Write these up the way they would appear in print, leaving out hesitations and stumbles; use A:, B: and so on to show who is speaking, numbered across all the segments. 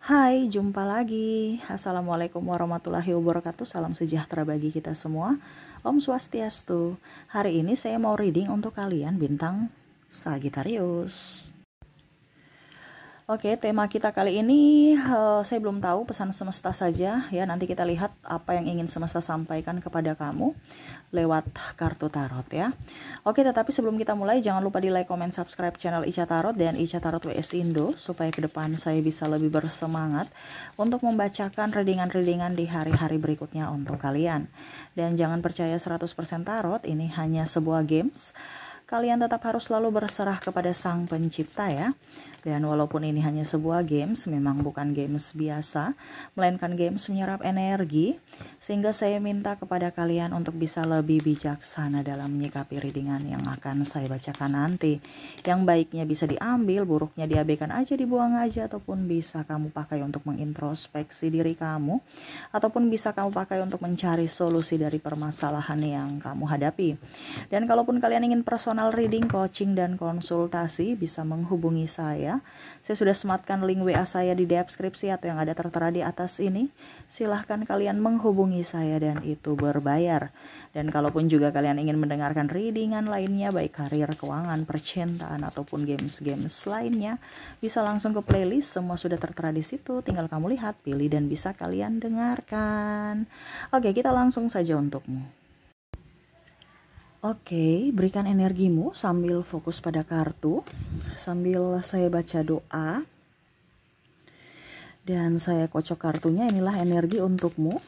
A: Hai, jumpa lagi. Assalamualaikum warahmatullahi wabarakatuh. Salam sejahtera bagi kita semua. Om Swastiastu. Hari ini saya mau reading untuk kalian bintang Sagittarius. Oke, tema kita kali ini saya belum tahu, pesan semesta saja ya. Nanti kita lihat apa yang ingin semesta sampaikan kepada kamu lewat kartu tarot ya. Oke, tetapi sebelum kita mulai jangan lupa di like, comment, subscribe channel Ica Tarot dan Ica Tarot WS Indo supaya ke depan saya bisa lebih bersemangat untuk membacakan readingan-readingan di hari-hari berikutnya untuk kalian. Dan jangan percaya 100% tarot, ini hanya sebuah games. Kalian tetap harus selalu berserah kepada Sang Pencipta ya. Dan walaupun ini hanya sebuah games, memang bukan games biasa, melainkan games menyerap energi, sehingga saya minta kepada kalian untuk bisa lebih bijaksana dalam menyikapi readingan yang akan saya bacakan nanti. Yang baiknya bisa diambil, buruknya diabaikan aja, dibuang aja, ataupun bisa kamu pakai untuk mengintrospeksi diri kamu, ataupun bisa kamu pakai untuk mencari solusi dari permasalahan yang kamu hadapi. Dan kalaupun kalian ingin personal reading, coaching, dan konsultasi, bisa menghubungi saya. Saya sudah sematkan link WA saya di deskripsi atau yang ada tertera di atas ini. Silahkan kalian menghubungi saya dan itu berbayar. Dan kalaupun juga kalian ingin mendengarkan readingan lainnya, baik karir, keuangan, percintaan, ataupun games-games lainnya, bisa langsung ke playlist. Semua sudah tertera di situ. Tinggal kamu lihat, pilih, dan bisa kalian dengarkan. Oke, kita langsung saja untukmu. Oke, berikan energimu sambil fokus pada kartu, sambil saya baca doa, dan saya kocok kartunya. Inilah energi untukmu.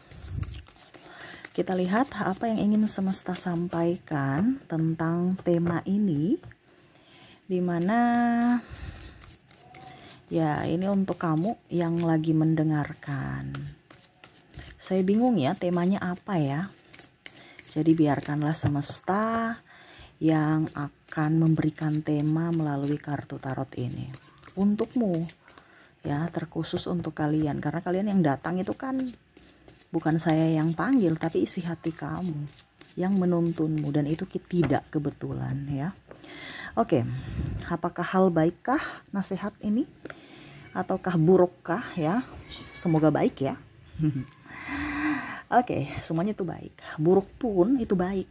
A: Kita lihat apa yang ingin semesta sampaikan tentang tema ini, dimana ya ini untuk kamu yang lagi mendengarkan. Saya bingung ya temanya apa ya. Jadi biarkanlah semesta yang akan memberikan tema melalui kartu tarot ini untukmu ya, terkhusus untuk kalian, karena kalian yang datang itu kan bukan saya yang panggil, tapi isi hati kamu yang menuntunmu, dan itu tidak kebetulan ya. Oke, apakah hal baikkah nasihat ini ataukah burukkah ya? Semoga baik ya. Oke, semuanya itu baik. Buruk pun itu baik.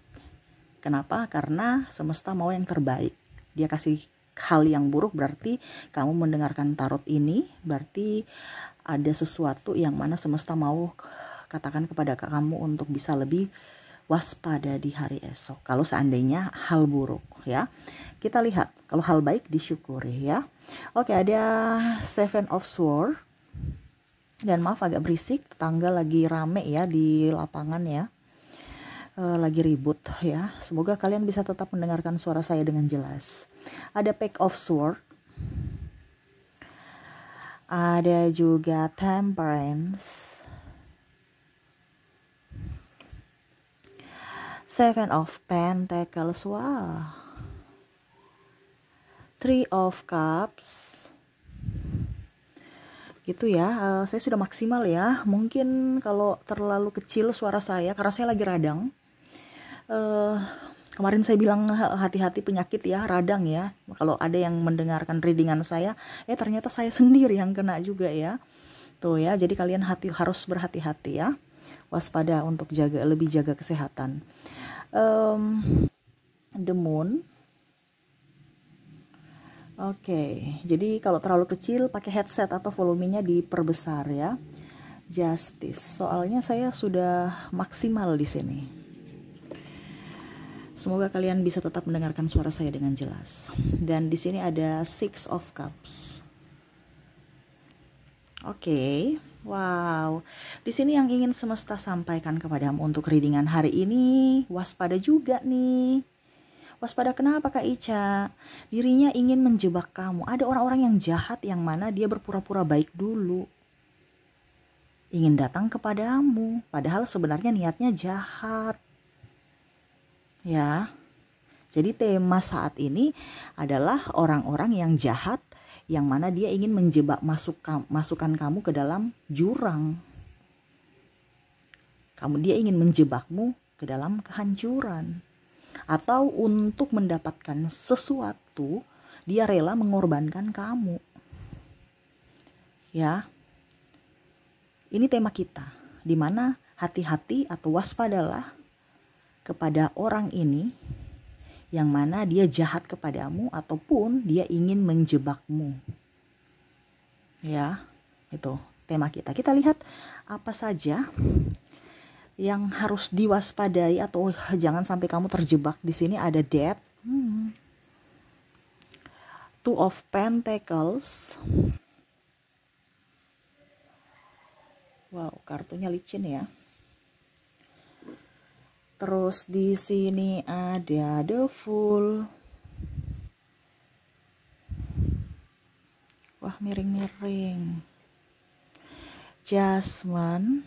A: Kenapa? Karena semesta mau yang terbaik. Dia kasih hal yang buruk, berarti kamu mendengarkan tarot ini, berarti ada sesuatu yang mana semesta mau katakan kepada kamu untuk bisa lebih waspada di hari esok. Kalau seandainya hal buruk ya. Kita lihat, kalau hal baik disyukuri ya. Oke, ada Seven of Swords. Dan maaf agak berisik, tetangga lagi rame ya di lapangan ya, lagi ribut ya. Semoga kalian bisa tetap mendengarkan suara saya dengan jelas. Ada Page of Swords, ada juga Temperance, Seven of Pentacles, wah, Three of Cups. Gitu ya, saya sudah maksimal ya. Mungkin kalau terlalu kecil suara saya karena saya lagi radang. Kemarin saya bilang hati-hati penyakit ya, radang ya. Kalau ada yang mendengarkan readingan saya, ternyata saya sendiri yang kena juga ya. Tuh ya, jadi kalian harus berhati-hati ya. Waspada untuk lebih jaga kesehatan. The Moon. Oke, jadi kalau terlalu kecil pakai headset atau volumenya diperbesar ya. Justice, soalnya saya sudah maksimal di sini. Semoga kalian bisa tetap mendengarkan suara saya dengan jelas. Dan di sini ada Six of Cups. Oke, wow. Di sini yang ingin semesta sampaikan kepadamu untuk readingan hari ini, waspada juga nih. Waspada kenapa Kak Ica? Dirinya ingin menjebak kamu. Ada orang-orang yang jahat yang mana dia berpura-pura baik dulu. Ingin datang kepadamu, padahal sebenarnya niatnya jahat. Ya. Jadi tema saat ini adalah orang-orang yang jahat yang mana dia ingin menjebak masukkan kamu ke dalam jurang. Dia ingin menjebakmu ke dalam kehancuran. Atau untuk mendapatkan sesuatu, dia rela mengorbankan kamu. Ya, Ini tema kita, dimana hati-hati atau waspadalah kepada orang ini yang mana dia jahat kepadamu ataupun dia ingin menjebakmu. Ya, itu tema kita. Kita lihat apa saja yang harus diwaspadai atau jangan sampai kamu terjebak. Di sini ada Death, Two of Pentacles. Wow, kartunya licin ya. Terus di sini ada The Fool. Wah, miring-miring. Jasmine.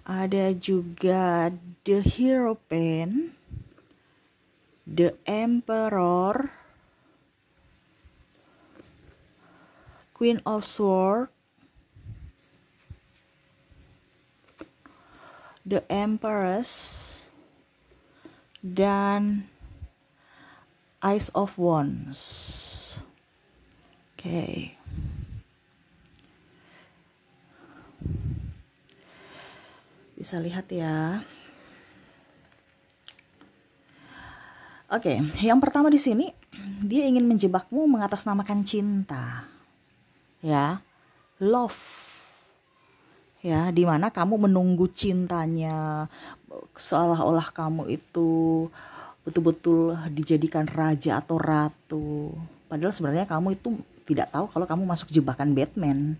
A: Ada juga The Hierophant, The Emperor, Queen of Swords, The Empress, dan Ace of Wands. Oke. Bisa lihat ya. Oke, yang pertama di sini dia ingin menjebakmu mengatasnamakan cinta. Ya, love. Ya, dimana kamu menunggu cintanya, seolah-olah kamu itu betul-betul dijadikan raja atau ratu. Padahal sebenarnya kamu itu tidak tahu kalau kamu masuk jebakan Batman.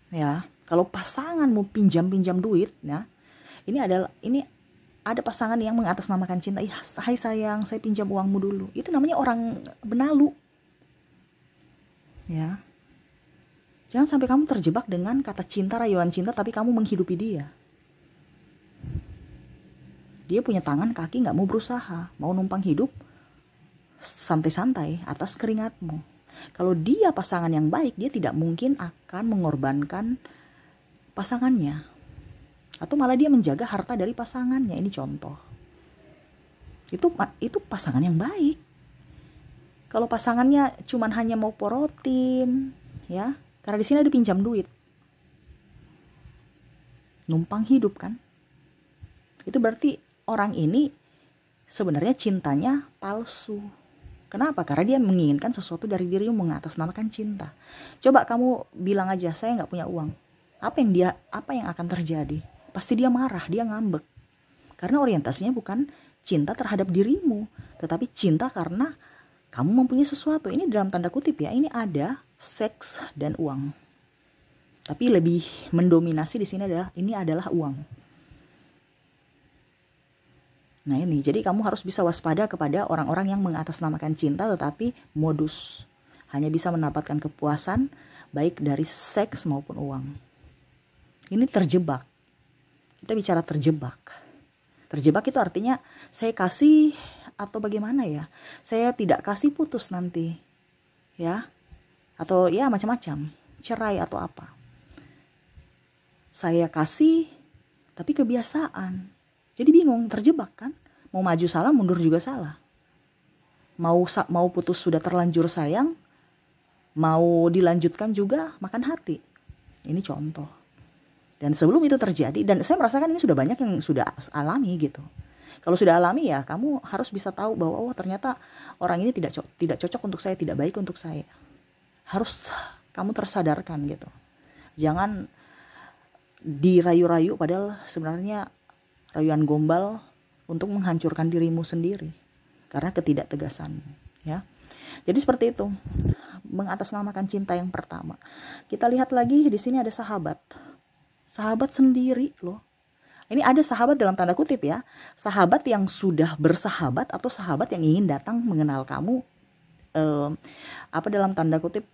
A: Ya, kalau pasanganmu pinjam-pinjam duit, ya, ini ada pasangan yang mengatasnamakan cinta. Hai sayang, saya pinjam uangmu dulu. Itu namanya orang benalu. Ya. Jangan sampai kamu terjebak dengan kata cinta, rayuan cinta, tapi kamu menghidupi dia. Dia punya tangan, kaki, nggak mau berusaha, mau numpang hidup santai-santai atas keringatmu. Kalau dia pasangan yang baik, dia tidak mungkin akan mengorbankan pasangannya. Atau malah dia menjaga harta dari pasangannya. Ini contoh. Itu pasangan yang baik. Kalau pasangannya cuman hanya mau porotin, ya, karena di sini ada pinjam duit, numpang hidup kan, itu berarti orang ini sebenarnya cintanya palsu. Kenapa? Karena dia menginginkan sesuatu dari dirimu, mengatasnamakan cinta. Coba kamu bilang aja, saya nggak punya uang. Apa yang akan terjadi? Pasti dia marah, dia ngambek. Karena orientasinya bukan cinta terhadap dirimu, tetapi cinta karena kamu mempunyai sesuatu. Ini dalam tanda kutip ya, ini ada seks dan uang. Tapi lebih mendominasi di sini adalah uang. Nah ini, jadi kamu harus bisa waspada kepada orang-orang yang mengatasnamakan cinta tetapi modus. Hanya bisa mendapatkan kepuasan baik dari seks maupun uang. Ini terjebak. Kita bicara terjebak. Terjebak itu artinya saya kasih atau bagaimana ya? Saya tidak kasih, putus nanti. Ya. Atau ya macam-macam. Cerai atau apa. Saya kasih tapi kebiasaan. Jadi bingung, terjebak kan? Mau maju salah, mundur juga salah. Mau putus sudah terlanjur sayang, mau dilanjutkan juga makan hati. Ini contoh. Dan sebelum itu terjadi, dan saya merasakan ini sudah banyak yang sudah alami gitu. Kalau sudah alami ya kamu harus bisa tahu bahwa oh ternyata orang ini tidak cocok untuk saya, tidak baik untuk saya. Harus kamu tersadarkan gitu. Jangan dirayu-rayu padahal sebenarnya rayuan gombal untuk menghancurkan dirimu sendiri karena ketidaktegasanmu, ya. Jadi seperti itu. Mengatasnamakan cinta yang pertama. Kita lihat lagi di sini ada sahabat. Sahabat sendiri loh. Ini ada sahabat dalam tanda kutip ya. Sahabat yang sudah bersahabat atau sahabat yang ingin datang mengenal kamu dalam tanda kutip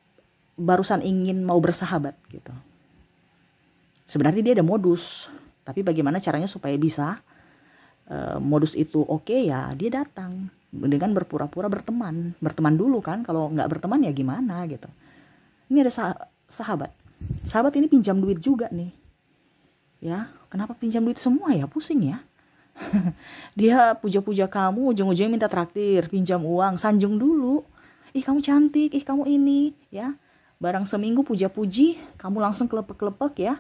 A: barusan ingin mau bersahabat gitu. Sebenarnya dia ada modus, tapi bagaimana caranya supaya bisa modus itu oke, ya dia datang dengan berpura-pura berteman dulu kan. Kalau nggak berteman ya gimana gitu. Ini ada sahabat ini pinjam duit juga nih. Ya, kenapa pinjam duit semua ya? Pusing ya. Dia puja-puja kamu, ujung-ujungnya minta traktir, pinjam uang, sanjung dulu. Ih kamu cantik, ih kamu ini, ya. Barang seminggu puja-puji, kamu langsung kelepek-kelepek ya.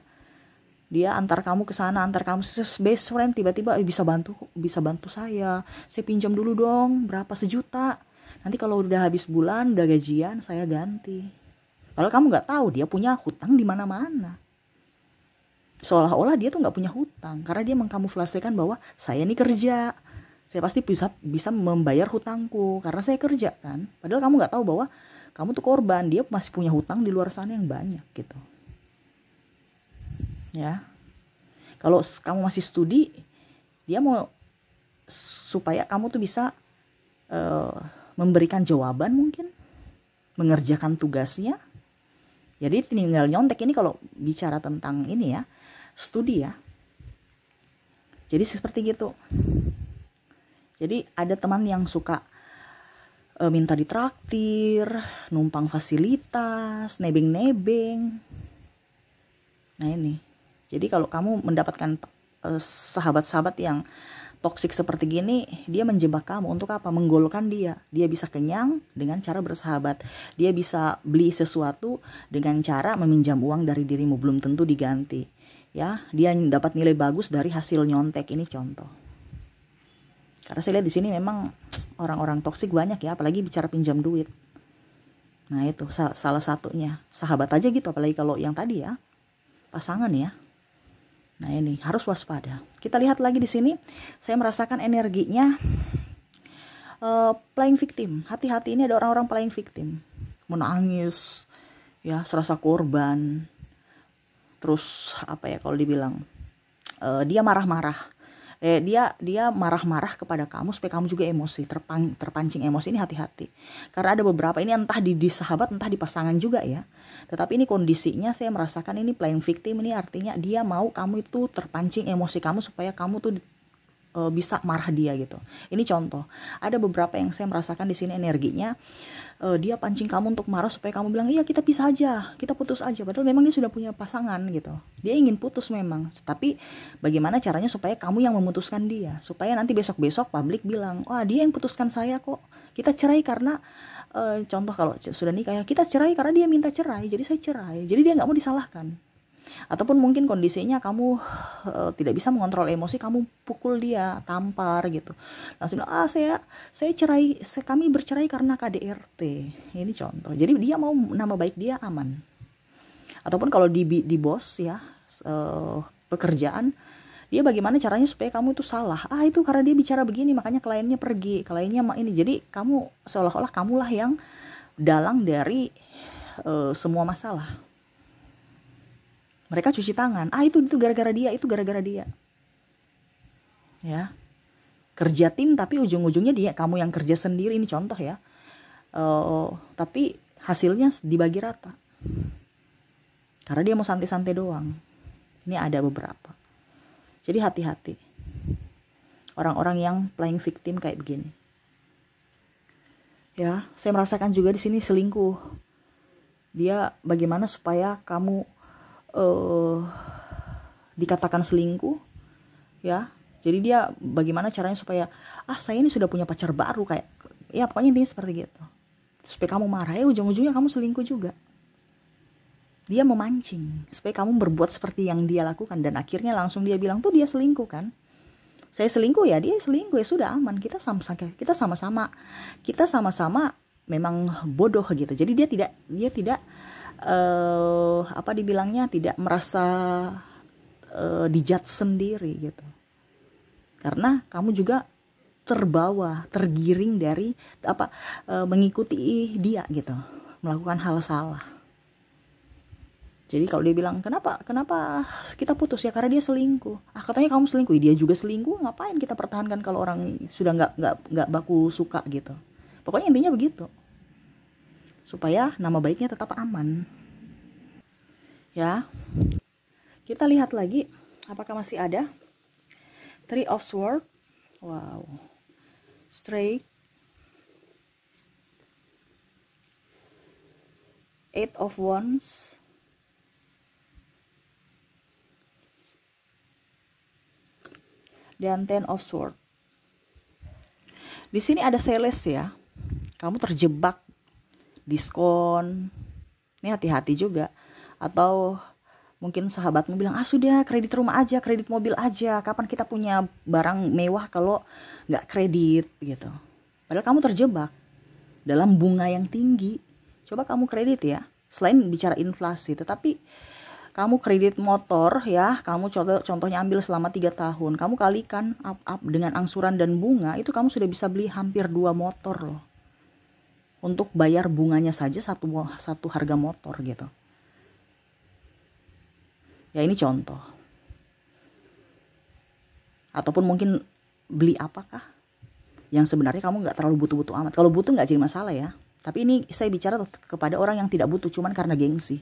A: Dia antar kamu ke sana, antar kamu best friend, tiba-tiba bisa bantu saya pinjam dulu dong, berapa, 1 juta. Nanti kalau udah habis bulan, udah gajian, saya ganti. Padahal kamu nggak tahu dia punya hutang di mana-mana. Seolah-olah dia tuh nggak punya hutang karena dia mengkamuflasekan bahwa saya ini kerja, saya pasti bisa membayar hutangku karena saya kerja kan. Padahal kamu nggak tahu bahwa kamu tuh korban, dia masih punya hutang di luar sana yang banyak gitu. Ya, kalau kamu masih studi, dia mau supaya kamu tuh bisa memberikan jawaban, mungkin mengerjakan tugasnya. Jadi tinggal nyontek. Ini kalau bicara tentang ini ya, studi ya. Jadi seperti gitu. Jadi ada teman yang suka minta ditraktir, numpang fasilitas, nebeng-nebeng. Nah ini. Jadi kalau kamu mendapatkan sahabat-sahabat yang toksik seperti gini, dia menjebak kamu untuk apa? Menggolkan dia. Dia bisa kenyang dengan cara bersahabat. Dia bisa beli sesuatu dengan cara meminjam uang dari dirimu, belum tentu diganti. Ya, dia dapat nilai bagus dari hasil nyontek. Ini contoh. Karena saya lihat di sini memang orang-orang toksik banyak ya, apalagi bicara pinjam duit. Nah itu salah satunya. Sahabat aja gitu, apalagi kalau yang tadi ya, pasangan ya. Nah ini harus waspada. Kita lihat lagi di sini, saya merasakan energinya playing victim. Hati-hati, ini ada orang-orang playing victim, menangis, ya serasa korban. Terus apa ya kalau dibilang, dia marah-marah. Dia marah-marah kepada kamu supaya kamu juga emosi, terpancing emosi. Ini hati-hati. Karena ada beberapa ini entah di sahabat entah di pasangan juga ya. Tetapi ini kondisinya saya merasakan ini playing victim, ini artinya dia mau kamu itu terpancing emosi kamu supaya kamu tuh bisa marah dia gitu. Ini contoh. Ada beberapa yang saya merasakan di sini energinya dia pancing kamu untuk marah supaya kamu bilang iya kita pisah aja, kita putus aja. Padahal memang dia sudah punya pasangan gitu. Dia ingin putus memang. Tapi bagaimana caranya supaya kamu yang memutuskan dia, supaya nanti besok-besok publik bilang, wah dia yang putuskan saya kok. Kita cerai karena contoh kalau sudah nikah ya, kita cerai karena dia minta cerai, jadi saya cerai. Jadi dia nggak mau disalahkan. Ataupun mungkin kondisinya kamu tidak bisa mengontrol emosi, kamu pukul dia, tampar gitu. Langsung saya cerai, kami bercerai karena KDRT. Ini contoh. Jadi dia mau nama baik dia aman. Ataupun kalau di bos ya, pekerjaan, dia bagaimana caranya supaya kamu itu salah. Itu karena dia bicara begini makanya kliennya pergi, kliennya ini. Jadi kamu seolah-olah kamulah yang dalang dari semua masalah. Mereka cuci tangan. Itu gara-gara dia, itu gara-gara dia. Ya. Kerja tim tapi ujung-ujungnya kamu yang kerja sendiri, ini contoh ya. Tapi hasilnya dibagi rata. Karena dia mau santai-santai doang. Ini ada beberapa. Jadi hati-hati. Orang-orang yang playing victim kayak begini. Ya, saya merasakan juga di sini selingkuh. Dia bagaimana supaya kamu dikatakan selingkuh ya. Jadi dia bagaimana caranya supaya saya ini sudah punya pacar baru, kayak ya pokoknya intinya seperti gitu, supaya kamu marah, ujung-ujungnya kamu selingkuh juga. Dia memancing supaya kamu berbuat seperti yang dia lakukan, dan akhirnya langsung dia bilang tuh dia selingkuh kan. Saya selingkuh ya, dia selingkuh, ya sudah aman, kita sama-sama memang bodoh gitu. Jadi dia tidak apa dibilangnya, tidak merasa dijudge sendiri gitu. Karena kamu juga tergiring dari mengikuti dia gitu, melakukan hal salah. Jadi kalau dia bilang kenapa kita putus ya karena dia selingkuh. Katanya kamu selingkuh, dia juga selingkuh, ngapain kita pertahankan kalau orang sudah nggak baku suka gitu. Pokoknya intinya begitu. Supaya nama baiknya tetap aman. Ya. Kita lihat lagi apakah masih ada. 3 of Swords. Wow. Straight. 8 of Wands. dan Ten of Swords. Di sini ada sales ya. Kamu terjebak diskon. Ini hati-hati juga. Atau mungkin sahabatmu bilang, sudah kredit rumah aja, kredit mobil aja. Kapan kita punya barang mewah kalau nggak kredit gitu. Padahal kamu terjebak dalam bunga yang tinggi. Coba kamu kredit ya. Selain bicara inflasi, tetapi kamu kredit motor ya, kamu contohnya ambil selama 3 tahun, kamu kalikan up dengan angsuran dan bunga, itu kamu sudah bisa beli hampir 2 motor loh. Untuk bayar bunganya saja satu harga motor gitu. Ya ini contoh. Ataupun mungkin beli apakah yang sebenarnya kamu nggak terlalu butuh-butuh amat. Kalau butuh nggak jadi masalah ya. Tapi ini saya bicara kepada orang yang tidak butuh, cuman karena gengsi.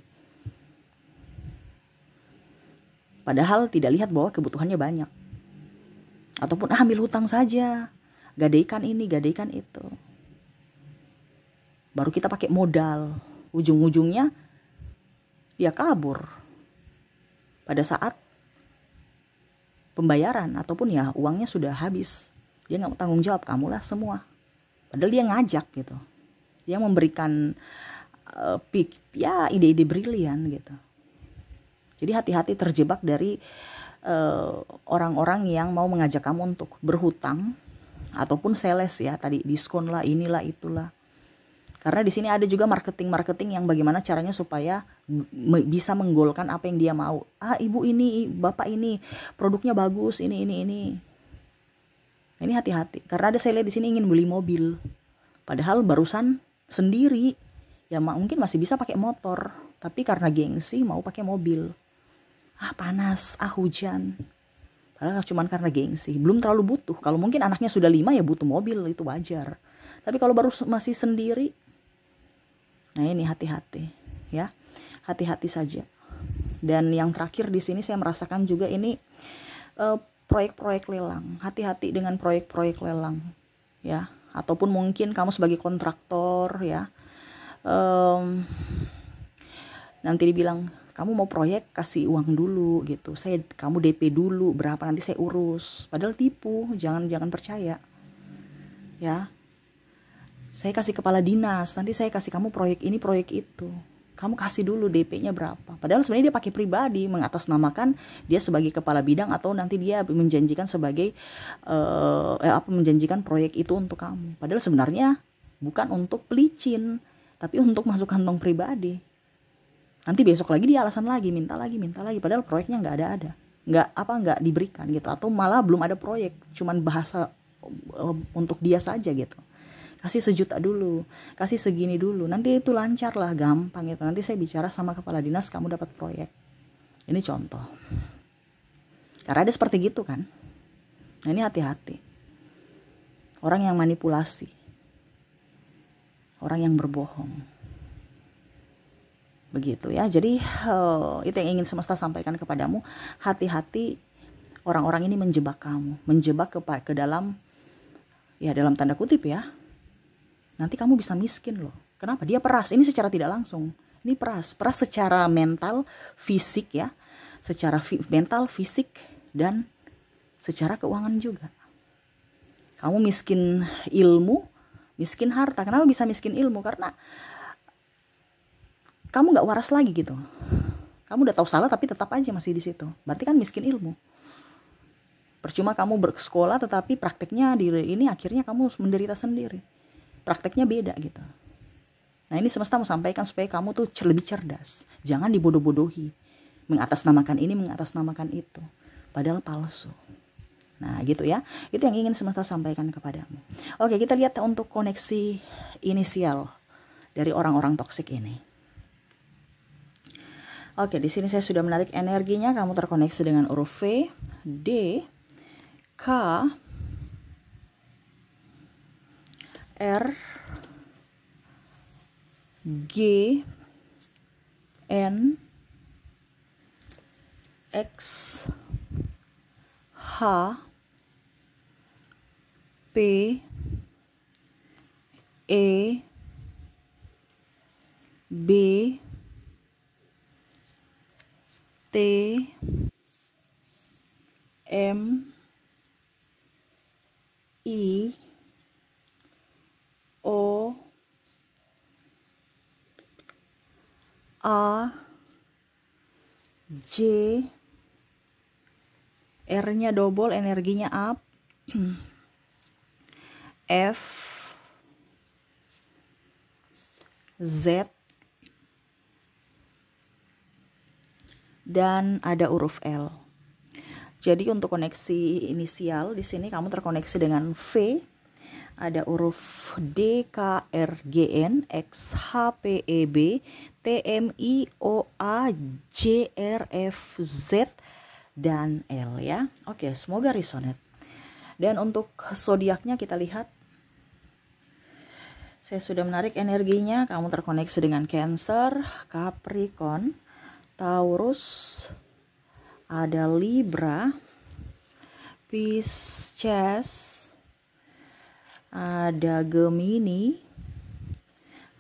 A: Padahal tidak lihat bahwa kebutuhannya banyak. Ataupun ambil hutang saja. Gadaikan ini, gadaikan itu. Baru kita pakai modal. Ujung-ujungnya dia kabur. Pada saat pembayaran ataupun ya uangnya sudah habis. Dia nggak tanggung jawab, kamulah semua. Padahal dia ngajak gitu. Dia memberikan ide-ide brilian gitu. Jadi hati-hati terjebak dari orang-orang yang mau mengajak kamu untuk berhutang ataupun sales ya, tadi diskon lah, inilah itulah. Karena di sini ada juga marketing yang bagaimana caranya supaya bisa menggolkan apa yang dia mau. Ibu ini, bapak ini, produknya bagus, ini. Ini hati-hati. Karena ada saya lihat di sini ingin beli mobil. Padahal barusan sendiri, ya mungkin masih bisa pakai motor. Tapi karena gengsi mau pakai mobil. Panas, hujan. Padahal cuma karena gengsi, belum terlalu butuh. Kalau mungkin anaknya sudah 5 ya butuh mobil, itu wajar. Tapi kalau baru masih sendiri, nah ini hati-hati ya. Hati-hati saja. Dan yang terakhir di sini saya merasakan juga ini proyek-proyek lelang. Hati-hati dengan proyek-proyek lelang ya. Ataupun mungkin kamu sebagai kontraktor ya. Nanti dibilang, kamu mau proyek kasih uang dulu gitu, kamu DP dulu berapa, nanti saya urus. Padahal tipu, jangan percaya ya. Saya kasih kepala dinas, nanti saya kasih kamu proyek ini proyek itu, kamu kasih dulu DP-nya berapa. Padahal sebenarnya dia pakai pribadi, mengatasnamakan dia sebagai kepala bidang, atau nanti dia menjanjikan sebagai menjanjikan proyek itu untuk kamu. Padahal sebenarnya bukan untuk pelicin, tapi untuk masuk kantong pribadi. Nanti besok lagi dia alasan lagi, minta lagi, padahal proyeknya nggak diberikan gitu, atau malah belum ada proyek, cuman bahasa untuk dia saja gitu. Kasih 1 juta dulu, kasih segini dulu, nanti itu lancar lah, gampang gitu. Nanti saya bicara sama kepala dinas, kamu dapat proyek. Ini contoh. Karena ada seperti gitu kan. Nah ini hati-hati. Orang yang manipulasi, orang yang berbohong. Begitu ya. Jadi itu yang ingin semesta sampaikan kepadamu. Hati-hati, orang-orang ini menjebak kamu, menjebak ke dalam, ya dalam tanda kutip ya, nanti kamu bisa miskin loh. Kenapa? Dia peras. Ini secara tidak langsung. Ini peras secara mental, fisik ya, secara mental, fisik, dan secara keuangan juga. Kamu miskin ilmu, miskin harta. Kenapa bisa miskin ilmu? Karena kamu nggak waras lagi gitu. Kamu udah tahu salah tapi tetap aja masih di situ. Berarti kan miskin ilmu. Percuma kamu bersekolah tetapi prakteknya ini akhirnya kamu menderita sendiri. Prakteknya beda gitu. Nah ini semesta mau sampaikan supaya kamu tuh lebih cerdas. Jangan dibodoh-bodohi. Mengatasnamakan ini, mengatasnamakan itu. Padahal palsu. Nah gitu ya. Itu yang ingin semesta sampaikan kepadamu. Oke, kita lihat untuk koneksi inisial dari orang-orang toksik ini. Oke, di sini saya sudah menarik energinya. Kamu terkoneksi dengan huruf V, D, K, R, G, N, X, H, P, E, B, T, M, I, O, A, J, R-nya double, energinya up, F, Z, dan ada huruf L. Jadi untuk koneksi inisial di sini kamu terkoneksi dengan V, ada huruf D, K, R, G, N, X, H, P, E, B, T, M, I, O, A, J, R, F, Z, dan L ya. Oke, semoga resonate. Dan untuk zodiaknya kita lihat. Saya sudah menarik energinya, kamu terkoneksi dengan Cancer, Capricorn, Taurus, ada Libra, Pisces, ada Gemini,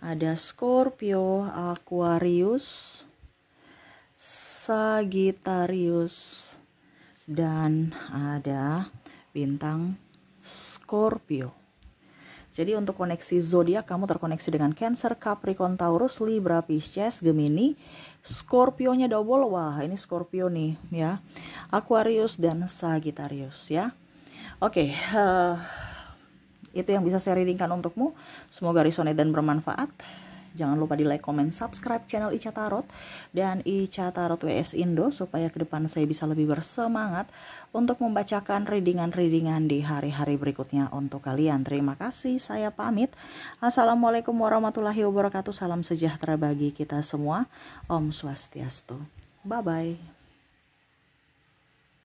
A: ada Scorpio, Aquarius, Sagittarius, dan ada bintang Scorpio. Jadi untuk koneksi zodiak kamu terkoneksi dengan Cancer, Capricorn, Taurus, Libra, Pisces, Gemini, Scorpio-nya double. Wah, ini Scorpio nih ya. Aquarius dan Sagittarius ya. Oke, itu yang bisa saya readingkan untukmu. Semoga resonate dan bermanfaat. Jangan lupa di like, comment, subscribe channel Ica Tarot dan Ica Tarot WS Indo supaya ke depan saya bisa lebih bersemangat untuk membacakan readingan-readingan di hari-hari berikutnya untuk kalian. Terima kasih, saya pamit. Assalamualaikum warahmatullahi wabarakatuh. Salam sejahtera bagi kita semua. Om Swastiastu. Bye-bye.